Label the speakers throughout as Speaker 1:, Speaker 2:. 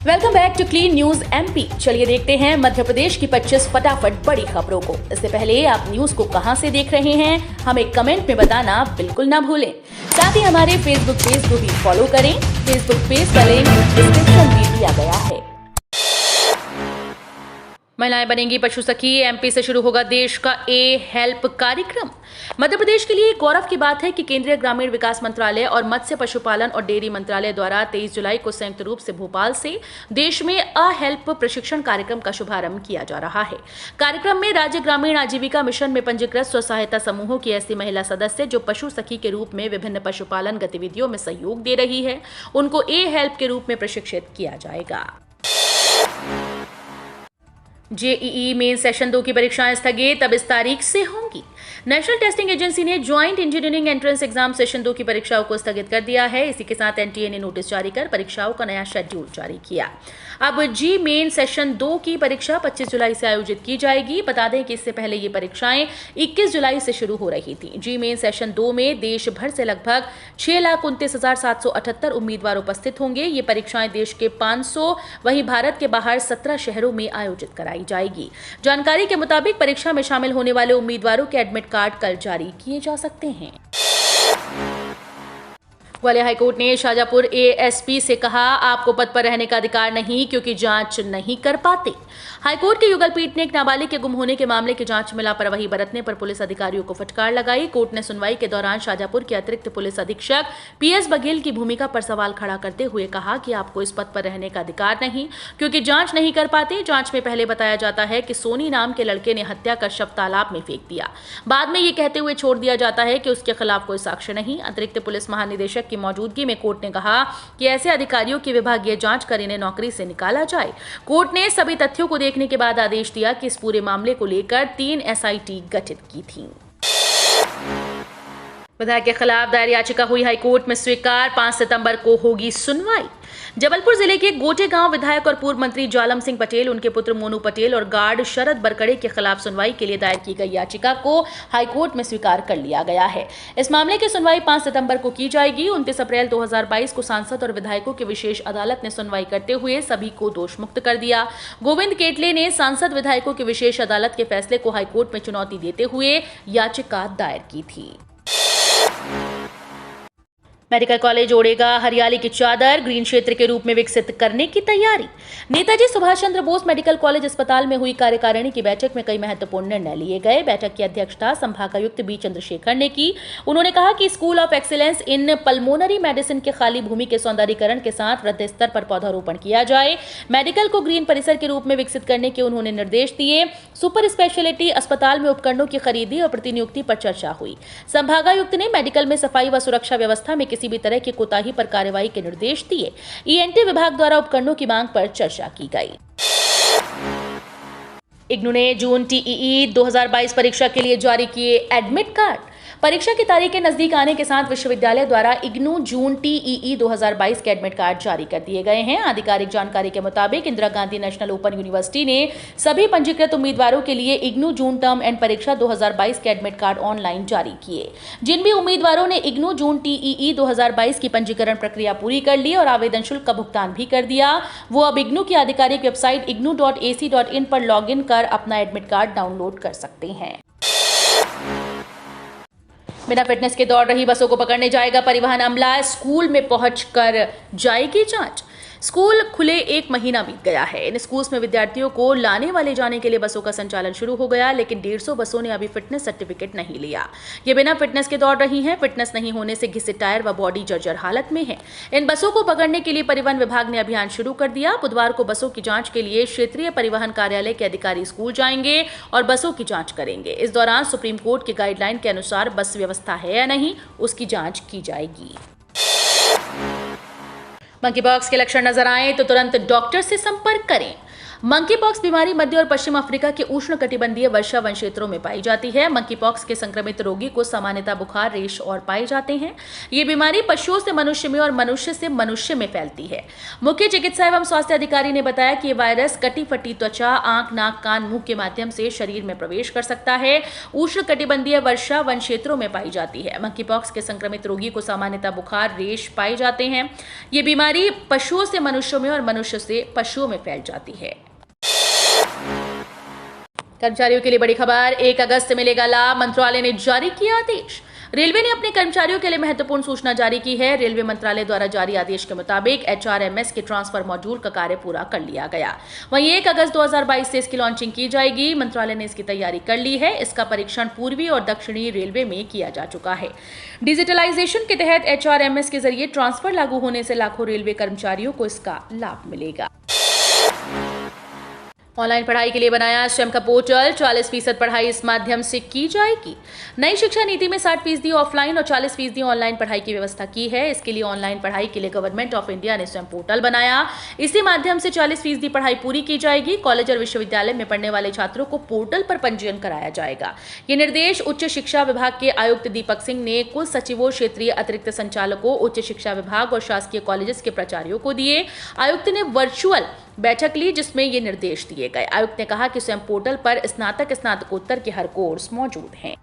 Speaker 1: Welcome back to clean news MP. चलिए देखते हैं मध्य प्रदेश की 25 फटाफट बड़ी खबरों को। इससे पहले आप न्यूज को कहां से देख रहे हैं हमें कमेंट में बताना बिल्कुल ना भूलें। साथ ही हमारे फेसबुक पेज को भी फॉलो करें। फेसबुक पेज का लिंक डिस्क्रिप्शन में दिया गया है। महिलाएं बनेंगी पशु सखी। एमपी से शुरू होगा देश का हेल्प कार्यक्रम। मध्य प्रदेश के लिए गौरव की बात है कि केंद्रीय ग्रामीण विकास मंत्रालय और मत्स्य पशुपालन और डेयरी मंत्रालय द्वारा 23 जुलाई को संयुक्त रूप से भोपाल से देश में हेल्प प्रशिक्षण कार्यक्रम का शुभारंभ किया जा रहा है। कार्यक्रम में राज्य ग्रामीण आजीविका मिशन में पंजीकृत स्व सहायता समूहों की ऐसी महिला सदस्य जो पशु सखी के रूप में विभिन्न पशुपालन गतिविधियों में सहयोग दे रही है, उनको हेल्प के रूप में प्रशिक्षित किया जाएगा। जेईई मेन सेशन 2 की परीक्षाएं स्थगित, अब इस तारीख से होंगी। नेशनल टेस्टिंग एजेंसी ने joint engineering entrance exam session 2 की परीक्षाओं को स्थगित कर दिया है। इसी के साथ एनटीए ने नोटिस जारी कर परीक्षाओं का नया शेड्यूल जारी किया। अब जी मेन सेशन 2 की परीक्षा 25 जुलाई से आयोजित की जाएगी। बता दें कि इससे पहले ये परीक्षाएं 21 जुलाई से शुरू हो रही थी। जी मेन सेशन 2 में देश भर से लगभग 6,29,778 उम्मीदवार उपस्थित होंगे। ये परीक्षाएं देश के 500 वहीं भारत के बाहर 17 शहरों में आयोजित कराई जाएगी। जानकारी के मुताबिक परीक्षा में शामिल होने वाले उम्मीदवारों के एडमिट कार्ड कल जारी किए जा सकते हैं। ग्वालियर हाईकोर्ट ने शाजापुर एएसपी से कहा, आपको पद पर रहने का अधिकार नहीं क्योंकि जांच नहीं कर पाते। हाईकोर्ट की युगल पीठ ने एक नाबालिग के गुम होने के मामले की जांच में लापरवाही बरतने पर पुलिस अधिकारियों को फटकार लगाई। कोर्ट ने सुनवाई के दौरान शाजापुर के अतिरिक्त पुलिस अधीक्षक पीएस बघेल की भूमिका पर सवाल खड़ा करते हुए कहा कि आपको इस पद पर रहने का अधिकार नहीं क्योंकि जांच नहीं कर पाते। जांच में पहले बताया जाता है कि सोनी नाम के लड़के ने हत्या कर शव तालाब में फेंक दिया। बाद में ये कहते हुए छोड़ दिया जाता है कि उसके खिलाफ कोई साक्ष्य नहीं। अतिरिक्त पुलिस महानिदेशक की मौजूदगी में कोर्ट ने कहा कि ऐसे अधिकारियों की विभागीय जांच कर इन्हें नौकरी से निकाला जाए। कोर्ट ने सभी तथ्यों को देखने के बाद आदेश दिया कि इस पूरे मामले को लेकर 3 एसआईटी गठित की थी। विधायक के खिलाफ दायर याचिका हुई हाईकोर्ट में स्वीकार, 5 सितंबर को होगी सुनवाई। जबलपुर जिले के गोटे गांव विधायक और पूर्व मंत्री जालम सिंह पटेल, उनके पुत्र मोनू पटेल और गार्ड शरद बरकड़े के खिलाफ सुनवाई के लिए दायर की गई याचिका को हाईकोर्ट में स्वीकार कर लिया गया है। इस मामले की सुनवाई 5 सितंबर को की जाएगी। 29 अप्रैल 2022 को सांसद और विधायकों की विशेष अदालत ने सुनवाई करते हुए सभी को दोष मुक्त कर दिया। गोविंद केटले ने सांसद विधायकों की विशेष अदालत के फैसले को हाईकोर्ट में चुनौती देते हुए याचिका दायर की थी। मेडिकल कॉलेज ओढ़ेगा हरियाली की चादर, ग्रीन क्षेत्र के रूप में विकसित करने की तैयारी। नेताजी सुभाष चंद्र बोस मेडिकल कॉलेज अस्पताल में हुई कार्यकारिणी की बैठक में कई महत्वपूर्ण निर्णय लिए गए। बैठक की अध्यक्षता संभागायुक्त बी चंद्रशेखर ने की। उन्होंने कहा कि school of excellence in pulmonary medicine के खाली भूमि के सौंदर्यीकरण के साथ वृहद स्तर पर पौधारोपण किया जाए। मेडिकल को ग्रीन परिसर के रूप में विकसित करने के उन्होंने निर्देश दिए। सुपर स्पेशलिटी अस्पताल में उपकरणों की खरीदी और प्रतिनियुक्ति पर चर्चा हुई। संभागायुक्त ने मेडिकल में सफाई व सुरक्षा व्यवस्था में किसी भी तरह की कोताही पर कार्रवाई के निर्देश दिए। ईएनटी विभाग द्वारा उपकरणों की मांग पर चर्चा की गई। इग्नू ने जून टीईई 2022 परीक्षा के लिए जारी किए एडमिट कार्ड। परीक्षा की तारीखें नजदीक आने के साथ विश्वविद्यालय द्वारा इग्नू जून टीईई 2022 के एडमिट कार्ड जारी कर दिए गए हैं। आधिकारिक जानकारी के मुताबिक Indira Gandhi national open university ने सभी पंजीकृत उम्मीदवारों के लिए इग्नू जून टर्म एंड परीक्षा 2022 के एडमिट कार्ड ऑनलाइन जारी किए। जिन भी उम्मीदवारों ने इग्नू जून टीईई 2022 की पंजीकरण प्रक्रिया पूरी कर ली और आवेदन शुल्क का भुगतान भी कर दिया, वो अब इग्नू की आधिकारिक वेबसाइट ignu.ac.in पर लॉग इन कर अपना एडमिट कार्ड डाउनलोड कर सकते हैं। बिना फिटनेस के दौड़ रही बसों को पकड़ने जाएगा परिवहन अमला। स्कूल में पहुंचकर जाएगी जांच। स्कूल खुले 1 महीना बीत गया है। इन स्कूल्स में विद्यार्थियों को लाने वाले जाने के लिए बसों का संचालन शुरू हो गया, लेकिन 150 बसों ने अभी फिटनेस सर्टिफिकेट नहीं लिया। ये बिना फिटनेस के दौड़ रही हैं। फिटनेस नहीं होने से घिसे टायर व बॉडी जर्जर हालत में है। इन बसों को पकड़ने के लिए परिवहन विभाग ने अभियान शुरू कर दिया। बुधवार को बसों की जांच के लिए क्षेत्रीय परिवहन कार्यालय के अधिकारी स्कूल जाएंगे और बसों की जांच करेंगे। इस दौरान सुप्रीम कोर्ट के गाइडलाइन के अनुसार बस व्यवस्था है या नहीं, उसकी जांच की जाएगी। मंकी पॉक्स के लक्षण नजर आए तो तुरंत डॉक्टर से संपर्क करें। मंकी पॉक्स बीमारी मध्य और पश्चिम अफ्रीका के उष्णकटिबंधीय वर्षा वन क्षेत्रों में पाई जाती है। मंकी पॉक्स के संक्रमित रोगी को सामान्यतः बुखार, रेश और पाए जाते हैं। ये बीमारी पशुओं से मनुष्य में और मनुष्य से मनुष्य में फैलती है। मुख्य चिकित्सा एवं स्वास्थ्य अधिकारी ने बताया कि ये वायरस कटी फटी त्वचा, आंख, नाक, कान, मुंह के माध्यम से शरीर में प्रवेश कर सकता है। उष्णकटिबंधीय वर्षा वन क्षेत्रों में पाई जाती है। मंकी पॉक्स के संक्रमित रोगी को सामान्यतः बुखार, रेश पाए जाते हैं। ये बीमारी पशुओं से मनुष्यों में और मनुष्य से पशुओं में फैल जाती है। कर्मचारियों के लिए बड़ी खबर, 1 अगस्त से मिलेगा लाभ, मंत्रालय ने जारी किया आदेश। रेलवे ने अपने कर्मचारियों के लिए महत्वपूर्ण सूचना जारी की है। रेलवे मंत्रालय द्वारा जारी आदेश के मुताबिक HRMS के ट्रांसफर मॉड्यूल का कार्य पूरा कर लिया गया। वहीं 1 अगस्त 2022 से इसकी लॉन्चिंग की जाएगी। मंत्रालय ने इसकी तैयारी कर ली है। इसका परीक्षण पूर्वी और दक्षिणी रेलवे में किया जा चुका है। डिजिटलाइजेशन के तहत HRMS के जरिए ट्रांसफर लागू होने से लाखों रेलवे कर्मचारियों को इसका लाभ मिलेगा। ऑनलाइन पढ़ाई के लिए बनाया स्वयं का पोर्टल, 40% पढ़ाई इस माध्यम से की जाएगी। नई शिक्षा नीति में 60% ऑफलाइन और 40% ऑनलाइन पढ़ाई की व्यवस्था की है। इसके लिए ऑनलाइन पढ़ाई के लिए गवर्नमेंट ऑफ इंडिया ने स्वयं पोर्टल बनाया। इसी माध्यम से 40% पढ़ाई पूरी की जाएगी। कॉलेज और विश्वविद्यालय में पढ़ने वाले छात्रों को पोर्टल पर पंजीयन कराया जाएगा। ये निर्देश उच्च शिक्षा विभाग के आयुक्त दीपक सिंह ने कुल सचिवों, क्षेत्रीय अतिरिक्त संचालकों, उच्च शिक्षा विभाग और शासकीय कॉलेजेस के प्राचार्यों को दिए। आयुक्त ने वर्चुअल बैठक ली जिसमें ये निर्देश दिए गए। आयुक्त ने कहा कि स्वयं पोर्टल पर स्नातक, स्नातकोत्तर के हर कोर्स मौजूद हैं।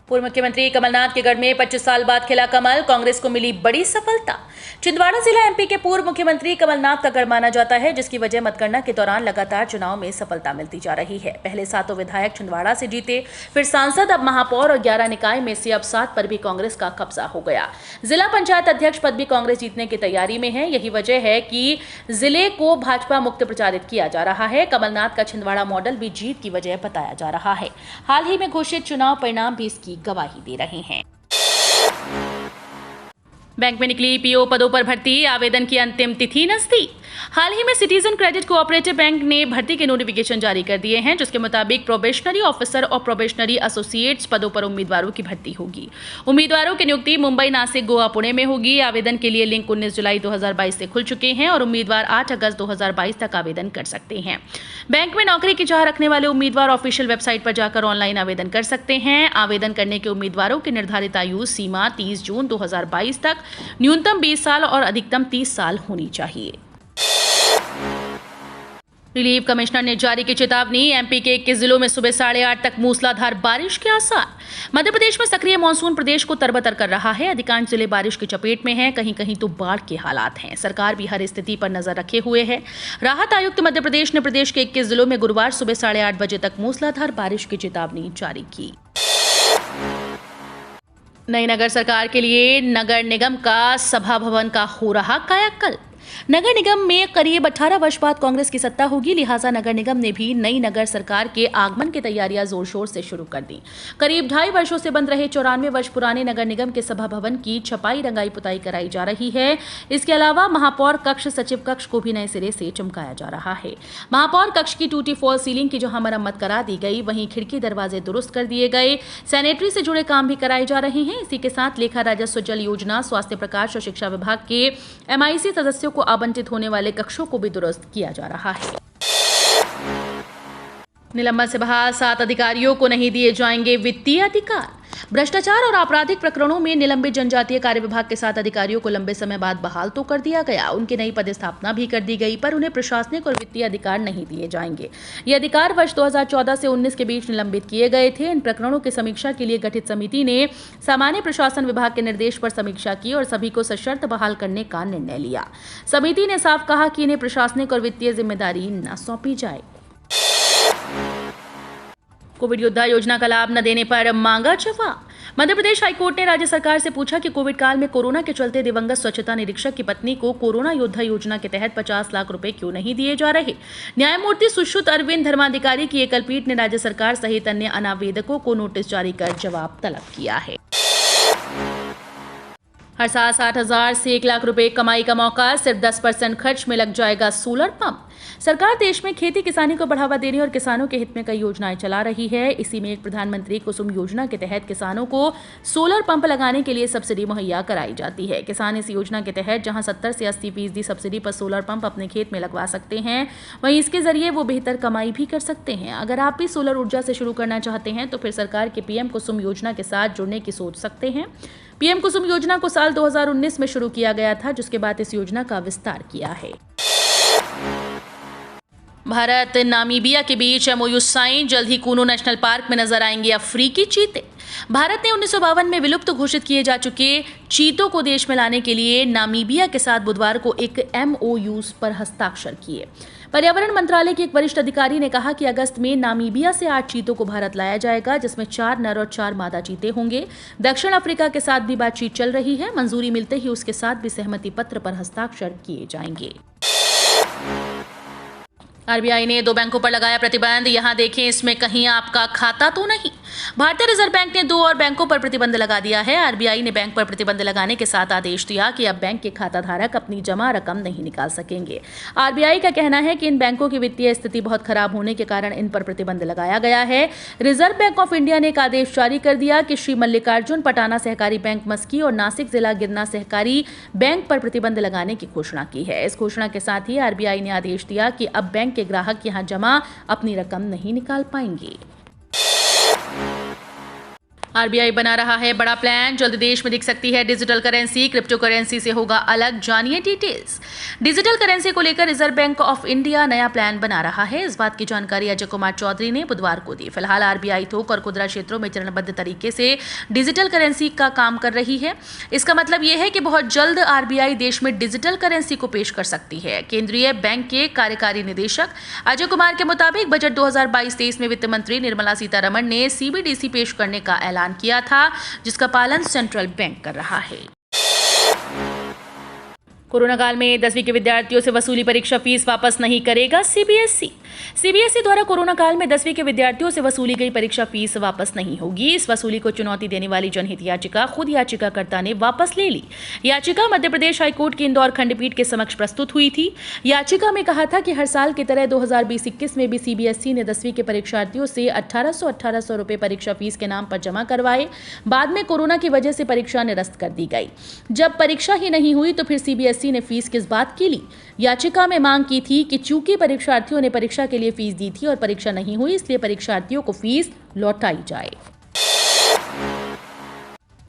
Speaker 1: पूर्व मुख्यमंत्री कमलनाथ के गढ़ में 25 साल बाद खिला कमल, कांग्रेस को मिली बड़ी सफलता। छिंदवाड़ा जिला MP के पूर्व मुख्यमंत्री कमलनाथ का गढ़ माना जाता है, जिसकी वजह मतगणना के दौरान लगातार चुनाव में सफलता मिलती जा रही है। पहले 7 विधायक छिंदवाड़ा से जीते, फिर सांसद, अब महापौर और 11 निकाय में से अब 7 पर भी कांग्रेस का कब्जा हो गया। जिला पंचायत अध्यक्ष पद भी कांग्रेस जीतने की तैयारी में है। यही वजह है कि जिले को भाजपा मुक्त प्रचारित किया जा रहा है। कमलनाथ का छिंदवाड़ा मॉडल भी जीत की वजह बताया जा रहा है। हाल ही में घोषित चुनाव परिणाम भी इसकी गवाही दे रहे हैं। बैंक में निकली PO पदों पर भर्ती, आवेदन की अंतिम तिथि नजदीक। हाल ही में सिटीजन क्रेडिट कोऑपरेटिव बैंक ने भर्ती के नोटिफिकेशन जारी कर दिए हैं, जिसके मुताबिक प्रोबेशनरी ऑफिसर और प्रोबेशनरी एसोसिएट्स पदों पर उम्मीदवारों की भर्ती होगी। उम्मीदवारों की नियुक्ति मुंबई, नासिक, गोवा, पुणे में होगी। आवेदन के लिए लिंक 19 जुलाई 2022 से खुल चुके हैं और उम्मीदवार 8 अगस्त 2022 तक आवेदन कर सकते हैं। बैंक में नौकरी की चाह रखने वाले उम्मीदवार ऑफिशियल वेबसाइट पर जाकर ऑनलाइन आवेदन कर सकते हैं। आवेदन करने के उम्मीदवारों की निर्धारित आयु सीमा 30 जून 2022 तक न्यूनतम 20 साल और अधिकतम 30 साल होनी चाहिए। रिलीफ कमिश्नर ने जारी की चेतावनी, MP के 21 जिलों में सुबह 8:30 तक मूसलाधार बारिश के आसार। मध्य प्रदेश में सक्रिय मानसून प्रदेश को तरबतर कर रहा है। अधिकांश जिले बारिश की चपेट में हैं, कहीं कहीं तो बाढ़ के हालात हैं। सरकार भी हर स्थिति पर नजर रखे हुए है। राहत आयुक्त मध्य प्रदेश ने प्रदेश के 21 जिलों में गुरुवार सुबह 8:30 बजे तक मूसलाधार बारिश की चेतावनी जारी की। नई नगर सरकार के लिए नगर निगम का सभा भवन का हो रहा कायाकल्प। नगर निगम में करीब 18 वर्ष बाद कांग्रेस की सत्ता होगी, लिहाजा नगर निगम ने भी नई नगर सरकार के आगमन की तैयारियां जोर शोर से शुरू कर दी। करीब 2.5 वर्षों से बंद रहे 94 वर्ष पुराने नगर निगम के सभा भवन की छपाई, रंगाई, पुताई कराई जा रही है। इसके अलावा महापौर कक्ष, सचिव कक्ष को भी नए सिरे से चमकाया जा रहा है। महापौर कक्ष की टूटी फॉल सीलिंग की जहां मरम्मत करा दी गई, वहीं खिड़की दरवाजे दुरुस्त कर दिए गए। सैनिटरी से जुड़े काम भी कराए जा रहे हैं। इसी के साथ लेखा, राजस्व, जल योजना, स्वास्थ्य, प्रकाश और शिक्षा विभाग के MIC सदस्यों को आवंटित होने वाले कक्षों को भी दुरुस्त किया जा रहा है। निलंबन से बहाल 7 अधिकारियों को नहीं दिए जाएंगे वित्तीय अधिकार। भ्रष्टाचार और आपराधिक प्रकरणों में निलंबित जनजातीय कार्य विभाग के 7 अधिकारियों को लंबे समय बाद बहाल तो कर दिया गया, उनकी नई पदस्थापना भी कर दी गई, पर उन्हें प्रशासनिक और वित्तीय अधिकार नहीं दिए जाएंगे। ये अधिकार वर्ष 2014 से 19 के बीच निलंबित किए गए थे। इन प्रकरणों की समीक्षा के लिए गठित समिति ने सामान्य प्रशासन विभाग के निर्देश पर समीक्षा की और सभी को सशर्त बहाल करने का निर्णय लिया। समिति ने साफ कहा कि इन्हें प्रशासनिक और वित्तीय जिम्मेदारी न सौंपी जाए। कोविड योद्धा योजना का लाभ न देने पर मांगा जवाब। मध्य प्रदेश हाईकोर्ट ने राज्य सरकार से पूछा कि कोविड काल में कोरोना के चलते दिवंगत स्वच्छता निरीक्षक की पत्नी को कोरोना योद्धा योजना के तहत 50 लाख रुपए क्यों नहीं दिए जा रहे। न्यायमूर्ति सुश्रुत अरविंद धर्माधिकारी की एकल पीठ ने राज्य सरकार सहित अन्य अनावेदकों को नोटिस जारी कर जवाब तलब किया है। हर साल 60,000 से 1 लाख रुपए कमाई का मौका, सिर्फ 10% खर्च में लग जाएगा सोलर पंप। सरकार देश में खेती किसानी को बढ़ावा देने और किसानों के हित में कई योजनाएं चला रही है। इसी में एक प्रधानमंत्री कुसुम योजना के तहत किसानों को सोलर पंप लगाने के लिए सब्सिडी मुहैया कराई जाती है। किसान इस योजना के तहत जहां 70 से 80% सब्सिडी पर सोलर पंप अपने खेत में लगवा सकते हैं, वहीं इसके जरिए वो बेहतर कमाई भी कर सकते हैं। अगर आप भी सोलर ऊर्जा से शुरू करना चाहते हैं तो फिर सरकार के पीएम कुसुम योजना के साथ जुड़ने की सोच सकते हैं। पीएम कुसुम योजना को साल 2019 में शुरू किया गया था, जिसके बाद इस योजना का विस्तार किया है। भारत नामीबिया के बीच एमओयू साइन, जल्द ही कूनो नेशनल पार्क में नजर आएंगे अफ्रीकी चीते। भारत ने 1952 में विलुप्त घोषित किए जा चुके चीतों को देश में लाने के लिए नामीबिया के साथ बुधवार को एक एमओयू पर हस्ताक्षर किए। पर्यावरण मंत्रालय के एक वरिष्ठ अधिकारी ने कहा कि अगस्त में नामीबिया से 8 चीतों को भारत लाया जाएगा, जिसमें 4 नर और 4 मादा चीते होंगे। दक्षिण अफ्रीका के साथ भी बातचीत चल रही है। मंजूरी मिलते ही उसके साथ भी सहमति पत्र पर हस्ताक्षर किए जाएंगे। आरबीआई ने 2 बैंकों पर लगाया प्रतिबंध। यहां देखें, इसमें कहीं आपका खाता तो नहीं। भारतीय रिजर्व बैंक ने 2 और बैंकों पर प्रतिबंध लगा दिया है। आरबीआई ने बैंक पर प्रतिबंध लगाने के साथ आदेश दिया कि अब बैंक के खाता धारक अपनी जमा रकम नहीं निकाल सकेंगे। आरबीआई का कहना है कि इन बैंकों की वित्तीय स्थिति बहुत खराब होने के कारण इन पर प्रतिबंध लगाया गया है। रिजर्व बैंक ऑफ इंडिया ने एक आदेश जारी कर दिया कि श्री मल्लिकार्जुन पटाना सहकारी बैंक मस्की और नासिक जिला गिरना सहकारी बैंक पर प्रतिबंध लगाने की घोषणा की है। इस घोषणा के साथ ही आरबीआई ने आदेश दिया कि अब बैंक के ग्राहक यहां जमा अपनी रकम नहीं निकाल पाएंगे। आरबीआई बना रहा है बड़ा प्लान, जल्द देश में दिख सकती है डिजिटल करेंसी। क्रिप्टो करेंसी से होगा अलग, जानिए डिटेल्स। डिजिटल करेंसी को लेकर रिजर्व बैंक ऑफ इंडिया नया प्लान बना रहा है। इस बात की जानकारी अजय कुमार चौधरी ने बुधवार को दी। फिलहाल आरबीआई थोक और खुदरा क्षेत्रों में चरणबद्ध तरीके से डिजिटल करेंसी का काम कर रही है। इसका मतलब यह है कि बहुत जल्द आरबीआई देश में डिजिटल करेंसी को पेश कर सकती है। केंद्रीय बैंक के कार्यकारी निदेशक अजय कुमार के मुताबिक बजट 2022-23 में वित्त मंत्री निर्मला सीतारमण ने सीबीडीसी पेश करने का ऐलान किया था, जिसका पालन सेंट्रल बैंक कर रहा है। कोरोना काल में 10वीं के विद्यार्थियों से वसूली परीक्षा फीस वापस नहीं करेगा सीबीएसई। सीबीएसई द्वारा कोरोना काल में 10वीं के विद्यार्थियों से वसूली गई परीक्षा फीस वापस नहीं होगी। इस वसूली को चुनौती देने वाली जनहित याचिका खुद याचिकाकर्ता ने वापस ले ली। याचिका मध्य प्रदेश हाईकोर्ट की इंदौर खंडपीठ के समक्ष प्रस्तुत हुई थी। याचिका में कहा था कि हर साल की तरह 2020-21 में भी सीबीएसई ने 10वीं के परीक्षार्थियों से 1800 रुपए परीक्षा फीस के नाम पर जमा करवाए। बाद में कोरोना की वजह से परीक्षा निरस्त कर दी गई। जब परीक्षा ही नहीं हुई तो फिर सीबीएसई ने फीस किस बात की ली। याचिका में मांग की थी कि चूंकि परीक्षार्थियों ने परीक्षा के लिए फीस दी थी और परीक्षा नहीं हुई, इसलिए परीक्षार्थियों को फीस लौटाई जाए।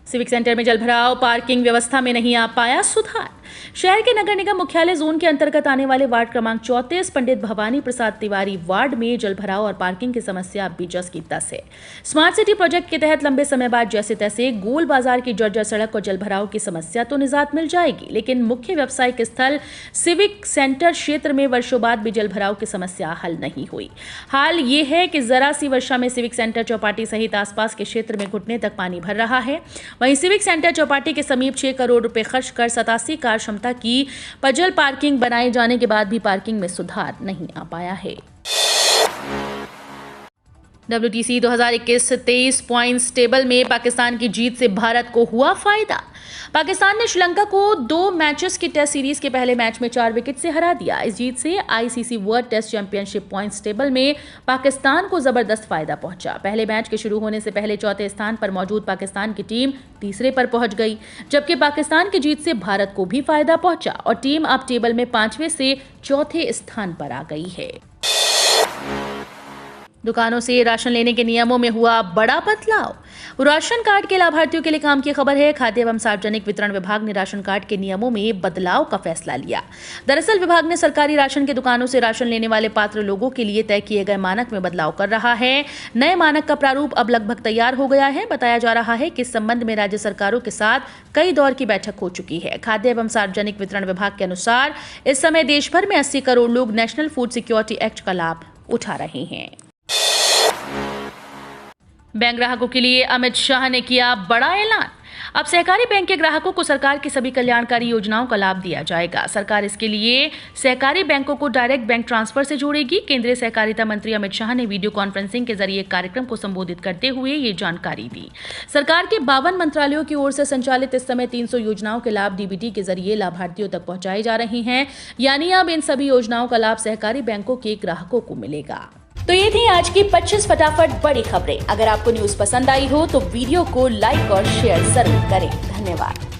Speaker 1: सिविक सेंटर में जलभराव, पार्किंग व्यवस्था में नहीं आ पाया सुधार। शहर के नगर निगम मुख्यालय जोन के अंतर्गत आने वाले वार्ड क्रमांक 34 पंडित भवानी प्रसाद तिवारी वार्ड में जलभराव और पार्किंग की समस्या अब भी जस की तस है। स्मार्ट सिटी प्रोजेक्ट के तहत लंबे समय बाद जैसे तैसे गोल बाजार की जर्जर सड़क और जलभराव की समस्या तो निजात मिल जाएगी, लेकिन मुख्य व्यावसायिक स्थल सिविक सेंटर क्षेत्र में वर्षों बाद भी जलभराव की समस्या हल नहीं हुई। हाल ये है कि जरा सी वर्षा में सिविक सेंटर चौपाटी सहित आसपास के क्षेत्र में घुटने तक पानी भर रहा है। वहीं सिविक सेंटर चौपाटी के समीप 6 करोड़ रुपए खर्च कर 87 कार क्षमता की पजल पार्किंग बनाए जाने के बाद भी पार्किंग में सुधार नहीं आ पाया है। WTC 2021-23 पॉइंट्स टेबल में पाकिस्तान की जीत से भारत को हुआ फायदा। पाकिस्तान ने श्रीलंका को 2 मैचेस की टेस्ट सीरीज के पहले मैच में 4 विकेट से हरा दिया। इस जीत से ICC world test championship points table में पाकिस्तान को जबरदस्त फायदा पहुंचा। पहले मैच के शुरू होने से पहले चौथे स्थान पर मौजूद पाकिस्तान की टीम तीसरे पर पहुंच गई, जबकि पाकिस्तान की जीत से भारत को भी फायदा पहुंचा और टीम अब टेबल में 5वें से चौथे स्थान पर आ गई है। दुकानों से राशन लेने के नियमों में हुआ बड़ा बदलाव। राशन कार्ड के लाभार्थियों के लिए काम की खबर है। खाद्य एवं सार्वजनिक वितरण विभाग ने राशन कार्ड के नियमों में बदलाव का फैसला लिया। दरअसल विभाग ने सरकारी राशन के दुकानों से राशन लेने वाले पात्र लोगों के लिए तय किए गए मानक में बदलाव कर रहा है। नए मानक का प्रारूप अब लगभग तैयार हो गया है। बताया जा रहा है कि इस संबंध में राज्य सरकारों के साथ कई दौर की बैठक हो चुकी है। खाद्य एवं सार्वजनिक वितरण विभाग के अनुसार इस समय देश भर में 80 करोड़ लोग नेशनल फूड सिक्योरिटी एक्ट का लाभ उठा रहे हैं। बैंक ग्राहकों के लिए अमित शाह ने किया बड़ा ऐलान। अब सहकारी बैंक के ग्राहकों को सरकार की सभी कल्याणकारी योजनाओं का लाभ दिया जाएगा। सरकार इसके लिए सहकारी बैंकों को डायरेक्ट बैंक ट्रांसफर से जोड़ेगी। केंद्रीय सहकारिता मंत्री अमित शाह ने वीडियो कॉन्फ्रेंसिंग के जरिए एक कार्यक्रम को संबोधित करते हुए ये जानकारी दी। सरकार के 52 मंत्रालयों की ओर से संचालित इस समय 300 योजनाओं के लाभ डीबीटी के जरिए लाभार्थियों तक पहुंचाए जा रहे हैं। यानी अब इन सभी योजनाओं का लाभ सहकारी बैंकों के ग्राहकों को मिलेगा। तो ये थी आज की 25 फटाफट बड़ी खबरें। अगर आपको न्यूज पसंद आई हो तो वीडियो को लाइक और शेयर जरूर करें। धन्यवाद।